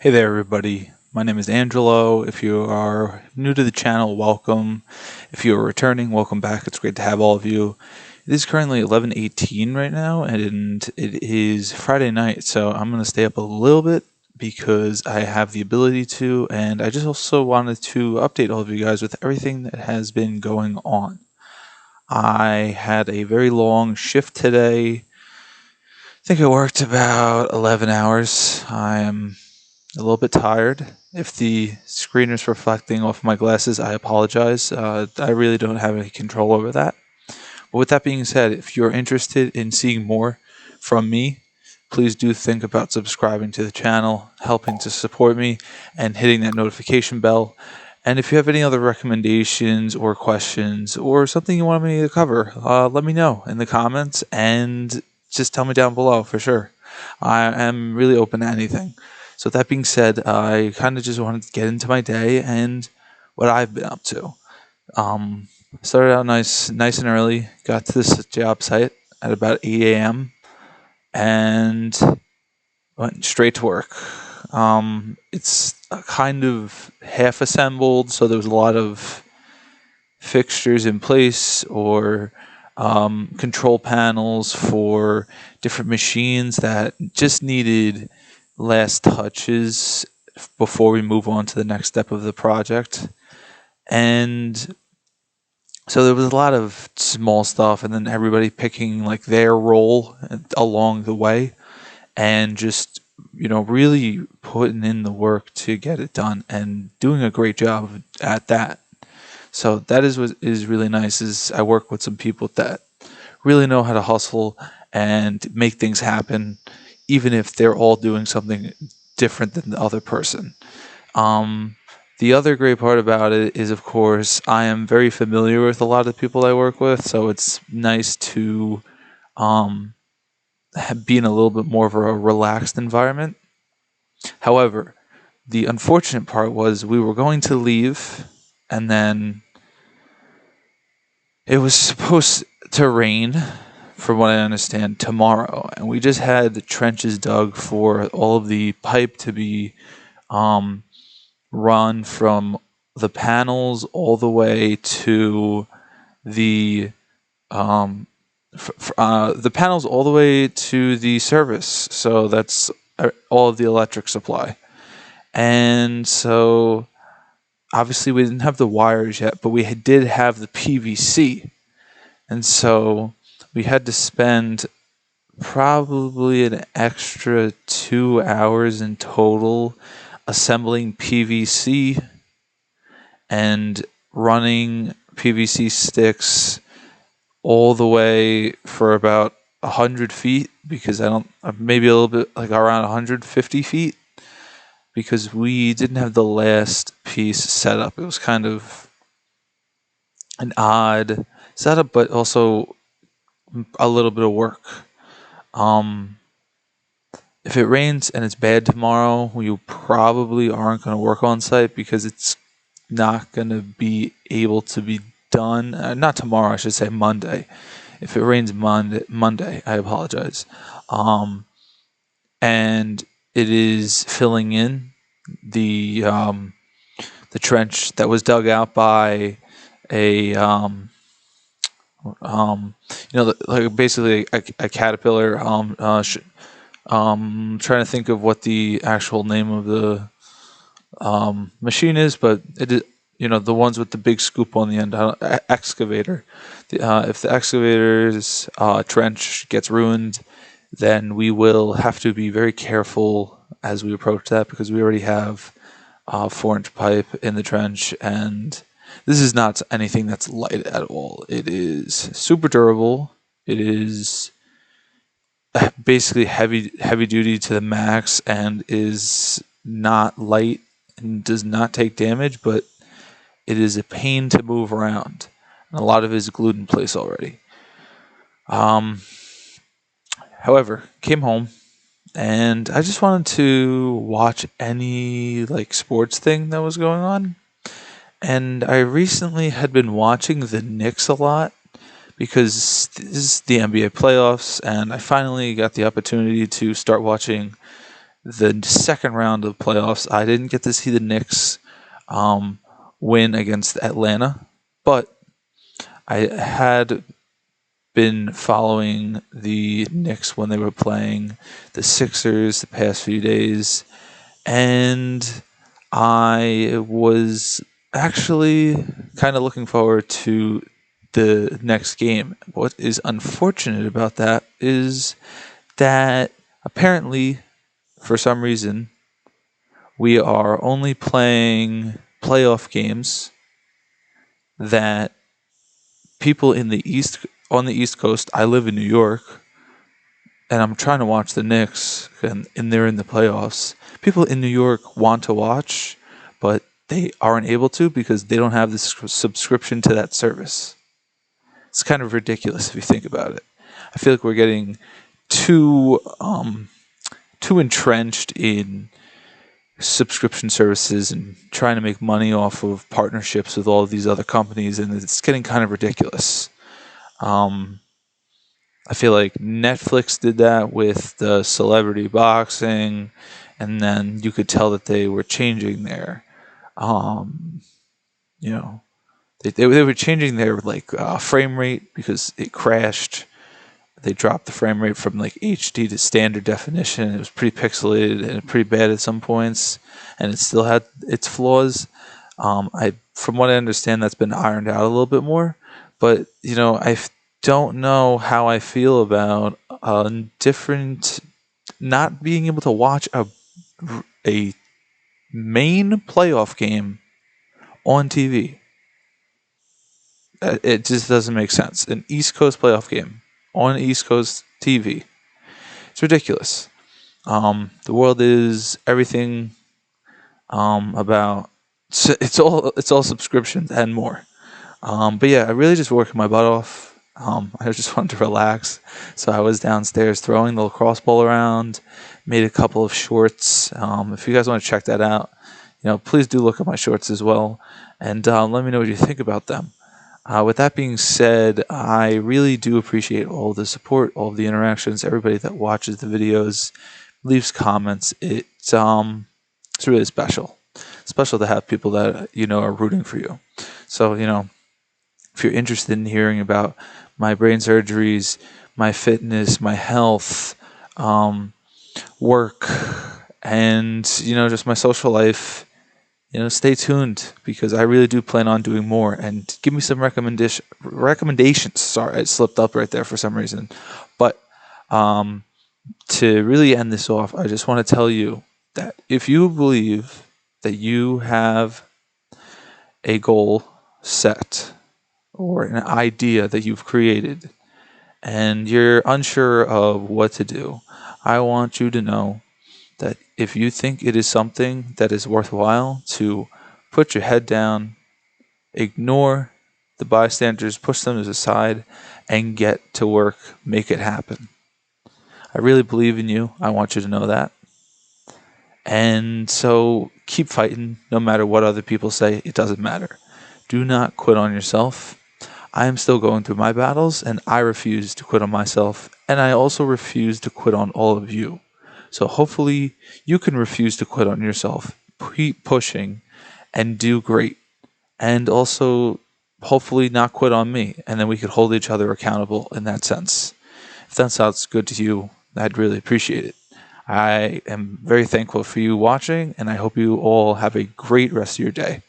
Hey there, everybody. My name is Angelo. If you are new to the channel, welcome. If you are returning, welcome back. It's great to have all of you. It is currently 11:18 right now, and it is Friday night, so I'm going to stay up a little bit because I have the ability to, and I just also wanted to update all of you guys with everything that has been going on. I had a very long shift today. I think I worked about 11 hours. I am a little bit tired. If the screen is reflecting off my glasses, I apologize. I really don't have any control over that. But with that being said, if you're interested in seeing more from me, please do think about subscribing to the channel, helping to support me, and hitting that notification bell. And if you have any other recommendations or questions or something you want me to cover, let me know in the comments and just tell me down below for sure. I am really open to anything. So that being said, I kind of just wanted to get into my day and what I've been up to. Started out nice and early. Got to this job site at about 8 a.m. and went straight to work. It's kind of half assembled, so there was a lot of fixtures in place or control panels for different machines that just needed last touches before we move on to the next step of the project. And so there was a lot of small stuff, and then everybody picking like their role along the way and just really putting in the work to get it done and doing a great job at that. So that is what is really nice is I work with some people that really know how to hustle and make things happen, even if they're all doing something different than the other person. The other great part about it is, of course, I am very familiar with a lot of the people I work with, so it's nice to be in a little bit more of a relaxed environment. However, the unfortunate part was we were going to leave, and then it was supposed to rain, from what I understand, tomorrow, and we just had the trenches dug for all of the pipe to be run from the panels all the way to the the panels all the way to the service. So that's all of the electric supply. And so obviously we didn't have the wires yet, but we did have the PVC. And so we had to spend probably an extra 2 hours in total assembling PVC and running PVC sticks all the way for about 100 feet, because maybe a little bit like around 150 feet, because we didn't have the last piece set up. It was kind of an odd setup, but also a little bit of work. If it rains and it's bad tomorrow, you probably aren't going to work on site because it's not going to be able to be done. Not tomorrow, I should say Monday. If it rains Monday, I apologize. And it is filling in the trench that was dug out by a like basically a caterpillar. Trying to think of what the actual name of the machine is, but it is, the ones with the big scoop on the end, excavator. If the excavator's trench gets ruined, then we will have to be very careful as we approach that, because we already have 4-inch pipe in the trench, and this is not anything that's light at all. It is super durable. It is basically heavy duty to the max and is not light and does not take damage, but it is a pain to move around, and a lot of it is glued in place already. However, came home and I just wanted to watch any like sports thing that was going on, and I recently had been watching the Knicks a lot because this is the NBA playoffs, and I finally got the opportunity to start watching the second round of the playoffs. I didn't get to see the Knicks win against Atlanta, but I had been following the Knicks when they were playing the Sixers the past few days, and I was actually kind of looking forward to the next game. What is unfortunate about that is that apparently, for some reason, we are only playing playoff games that people on the East Coast. I live in New York, and I'm trying to watch the Knicks, and they're in the playoffs. People in New York want to watch, but they aren't able to because they don't have the subscription to that service. It's kind of ridiculous if you think about it. I feel like we're getting too entrenched in subscription services and trying to make money off of partnerships with all of these other companies, and it's getting kind of ridiculous. I feel like Netflix did that with the celebrity boxing, and then you could tell that they were changing their, they were changing their frame rate because it crashed. They dropped the frame rate from HD to standard definition. It was pretty pixelated and pretty bad at some points, and it still had its flaws. From what I understand, that's been ironed out a little bit more. But I don't know how I feel about not being able to watch a main playoff game on TV. It just doesn't make sense. An East Coast playoff game on East Coast TV. It's ridiculous. The world is everything about. It's all subscriptions and more. But yeah, I really just worked my butt off. I just wanted to relax, so I was downstairs throwing the lacrosse ball around. Made a couple of shorts. If you guys want to check that out, please do look at my shorts as well, and let me know what you think about them. With that being said, I really do appreciate all the support, all the interactions, everybody that watches the videos, leaves comments. It's really special. Special to have people that are rooting for you. So if you're interested in hearing about my brain surgeries, my fitness, my health, work, and just my social life, stay tuned because I really do plan on doing more. And give me some recommendations. Sorry, I slipped up right there for some reason. But to really end this off, I just want to tell you that if you believe that you have a goal set or an idea that you've created and you're unsure of what to do, I want you to know that if you think it is something that is worthwhile, to put your head down, ignore the bystanders, push them aside, and get to work, make it happen. I really believe in you. I want you to know that. And so keep fighting no matter what other people say. It doesn't matter. Do not quit on yourself. I am still going through my battles, and I refuse to quit on myself, and I also refuse to quit on all of you. So hopefully you can refuse to quit on yourself, keep pushing, and do great. And also hopefully not quit on me, and then we could hold each other accountable in that sense. If that sounds good to you, I'd really appreciate it. I am very thankful for you watching, and I hope you all have a great rest of your day.